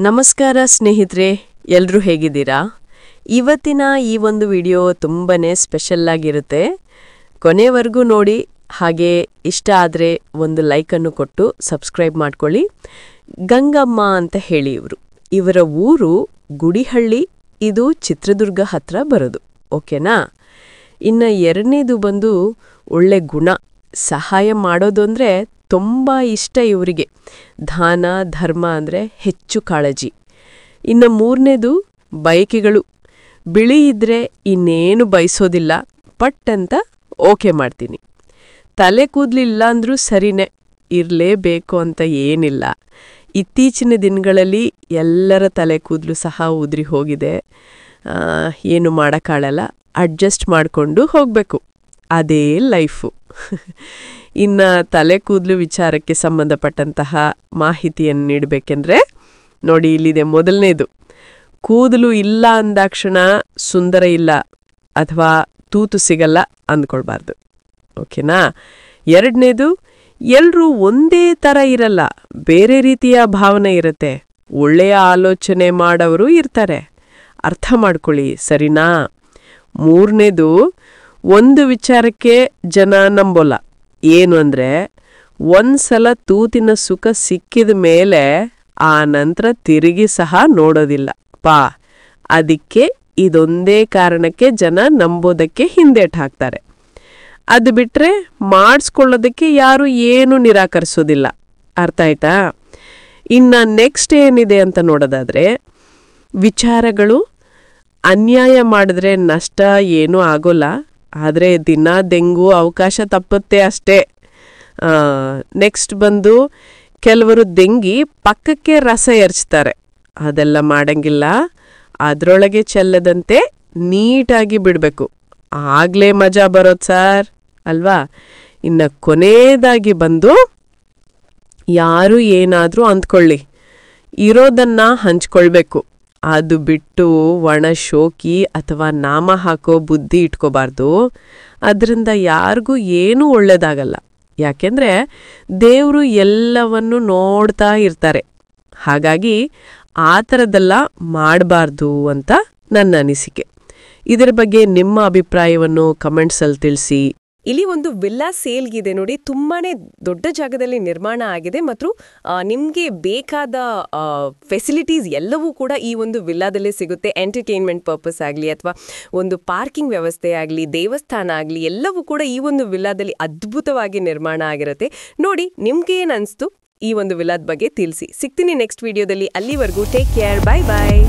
ನಮಸ್ಕಾರ ಸ್ನೇಹಿತರೆ, ಎಲ್ಲರೂ ಹೇಗಿದ್ದೀರಾ? ಇವತ್ತಿನ ಈ ಒಂದು ವಿಡಿಯೋ ತುಂಬಾನೇ ಸ್ಪೆಷಲ್ ಆಗಿರುತ್ತೆ. ಕೊನೆವರೆಗೂ ನೋಡಿ, ಹಾಗೆ ಇಷ್ಟ ಆದರೆ ಒಂದು ಲೈಕನ್ನು ಕೊಟ್ಟು ಸಬ್ಸ್ಕ್ರೈಬ್ ಮಾಡ್ಕೊಳ್ಳಿ. ಗಂಗಮ್ಮ ಅಂತ ಹೇಳಿ ಇವರ ಊರು ಗುಡಿಹಳ್ಳಿ, ಇದು ಚಿತ್ರದುರ್ಗ ಹತ್ರ ಬರೋದು. ಓಕೆನಾ? ಇನ್ನು ಎರಡನೇದು ಬಂದು ಒಳ್ಳೆ ಗುಣ, ಸಹಾಯ ಮಾಡೋದು ಅಂದರೆ ತುಂಬ ಇಷ್ಟ ಇವರಿಗೆ. ದಾನ ಧರ್ಮ ಅಂದರೆ ಹೆಚ್ಚು ಕಾಳಜಿ. ಇನ್ನು ಮೂರನೇದು ಬಯಕೆಗಳು, ಬಿಳಿ ಇದ್ರೆ ಇನ್ನೇನು ಬಯಸೋದಿಲ್ಲ, ಪಟ್ ಅಂತ ಓಕೆ ಮಾಡ್ತೀನಿ. ತಲೆ ಕೂದಲಿಲ್ಲ ಅಂದ್ರೂ ಸರಿನೇ, ಇರಲೇಬೇಕು ಅಂತ ಏನಿಲ್ಲ. ಇತ್ತೀಚಿನ ದಿನಗಳಲ್ಲಿ ಎಲ್ಲರ ತಲೆ ಕೂದಲು ಸಹ ಉದುರಿ ಹೋಗಿದೆ. ಏನು ಮಾಡೋಕ್ಕಾಗಲ್ಲ, ಅಡ್ಜಸ್ಟ್ ಮಾಡಿಕೊಂಡು ಹೋಗಬೇಕು, ಅದೇ ಲೈಫು. ಇನ್ನು ತಲೆ ಕೂದಲು ವಿಚಾರಕ್ಕೆ ಸಂಬಂಧಪಟ್ಟಂತಹ ಮಾಹಿತಿಯನ್ನು ನೀಡಬೇಕೆಂದ್ರೆ ನೋಡಿ, ಇಲ್ಲಿದೆ. ಮೊದಲನೇದು, ಕೂದಲು ಇಲ್ಲ ಅಂದಾಕ್ಷಣ ಸುಂದರ ಇಲ್ಲ ಅಥವಾ ತೂತು ಸಿಗಲ್ಲ ಅಂದ್ಕೊಳ್ಬಾರ್ದು. ಓಕೆನಾ? ಎರಡನೇದು, ಎಲ್ಲರೂ ಒಂದೇ ಥರ ಇರಲ್ಲ, ಬೇರೆ ರೀತಿಯ ಭಾವನೆ ಇರುತ್ತೆ. ಒಳ್ಳೆಯ ಆಲೋಚನೆ ಮಾಡೋರು ಇರ್ತಾರೆ, ಅರ್ಥ ಮಾಡ್ಕೊಳ್ಳಿ, ಸರಿನಾ? ಮೂರನೇದು, ಒಂದು ವಿಚಾರಕ್ಕೆ ಜನ ನಂಬೋಲ್ಲ. ಏನು ಅಂದರೆ, ಒಂದ್ಸಲ ತೂತಿನ ಸುಖ ಸಿಕ್ಕಿದ ಮೇಲೆ ಆ ನಂತರ ತಿರುಗಿ ಸಹ ನೋಡೋದಿಲ್ಲ ಪಾ. ಅದಕ್ಕೆ ಇದೊಂದೇ ಕಾರಣಕ್ಕೆ ಜನ ನಂಬೋದಕ್ಕೆ ಹಿಂದೇಟು ಹಾಕ್ತಾರೆ. ಅದು ಬಿಟ್ಟರೆ ಮಾಡಿಸ್ಕೊಳ್ಳೋದಕ್ಕೆ ಯಾರು ಏನೂ ನಿರಾಕರಿಸೋದಿಲ್ಲ. ಅರ್ಥ ಆಯ್ತಾ? ಇನ್ನು ನೆಕ್ಸ್ಟ್ ಏನಿದೆ ಅಂತ ನೋಡೋದಾದರೆ, ವಿಚಾರಗಳು ಅನ್ಯಾಯ ಮಾಡಿದ್ರೆ ನಷ್ಟ ಏನೂ ಆಗೋಲ್ಲ, ಆದರೆ ದಿನ ದೆಂಗು ಅವಕಾಶ ತಪ್ಪುತ್ತೆ ಅಷ್ಟೇ. ನೆಕ್ಸ್ಟ್ ಬಂದು, ಕೆಲವರು ದೆಂಗಿ ಪಕ್ಕಕ್ಕೆ ರಸ ಎರಚ್ತಾರೆ, ಅದೆಲ್ಲ ಮಾಡಂಗಿಲ್ಲ. ಅದರೊಳಗೆ ಚೆಲ್ಲದಂತೆ ನೀಟಾಗಿ ಬಿಡಬೇಕು, ಆಗಲೇ ಮಜಾ ಬರೋದು ಸಾರ್, ಅಲ್ವಾ? ಇನ್ನು ಕೊನೆಯದಾಗಿ ಬಂದು, ಯಾರು ಏನಾದರೂ ಅಂದ್ಕೊಳ್ಳಿ, ಇರೋದನ್ನ ಹಂಚ್ಕೊಳ್ಬೇಕು. ಅದು ಬಿಟ್ಟು ಒಣ ಶೋಕಿ ಅಥವಾ ನಾಮ ಹಾಕೋ ಬುದ್ಧಿ ಇಟ್ಕೋಬಾರ್ದು. ಅದರಿಂದ ಯಾರಿಗೂ ಏನೂ ಒಳ್ಳೇದಾಗಲ್ಲ. ಯಾಕೆಂದರೆ ದೇವರು ಎಲ್ಲವನ್ನು ನೋಡ್ತಾ ಇರ್ತಾರೆ. ಹಾಗಾಗಿ ಆ ಥರದ್ದೆಲ್ಲ ಮಾಡಬಾರ್ದು ಅಂತ ನನ್ನ ಅನಿಸಿಕೆ. ಇದರ ಬಗ್ಗೆ ನಿಮ್ಮ ಅಭಿಪ್ರಾಯವನ್ನು ಕಮೆಂಟ್ಸಲ್ಲಿ ತಿಳಿಸಿ. ಇಲ್ಲಿ ಒಂದು ವಿಲ್ಲಾ ಸೇಲ್ಗಿದೆ ನೋಡಿ, ತುಂಬಾನೇ ದೊಡ್ಡ ಜಾಗದಲ್ಲಿ ನಿರ್ಮಾಣ ಆಗಿದೆ ಮತ್ತು ನಿಮಗೆ ಬೇಕಾದ ಫೆಸಿಲಿಟೀಸ್ ಎಲ್ಲವೂ ಕೂಡ ಈ ಒಂದು ವಿಲ್ಲಾದಲ್ಲೇ ಸಿಗುತ್ತೆ. ಎಂಟರ್ಟೈನ್ಮೆಂಟ್ ಪರ್ಪಸ್ ಆಗಲಿ ಅಥವಾ ಒಂದು ಪಾರ್ಕಿಂಗ್ ವ್ಯವಸ್ಥೆ ಆಗಲಿ, ದೇವಸ್ಥಾನ ಆಗಲಿ, ಎಲ್ಲವೂ ಕೂಡ ಈ ಒಂದು ವಿಲ್ಲಾದಲ್ಲಿ ಅದ್ಭುತವಾಗಿ ನಿರ್ಮಾಣ ಆಗಿರುತ್ತೆ. ನೋಡಿ, ನಿಮ್ಗೆ ಏನು ಅನಿಸ್ತು ಈ ಒಂದು ವಿಲ್ಲಾದ ಬಗ್ಗೆ ತಿಳಿಸಿ. ಸಿಗ್ತೀನಿ ನೆಕ್ಸ್ಟ್ ವಿಡಿಯೋದಲ್ಲಿ. ಅಲ್ಲಿವರೆಗೂ ಟೇಕ್ ಕೇರ್, ಬಾಯ್ ಬಾಯ್.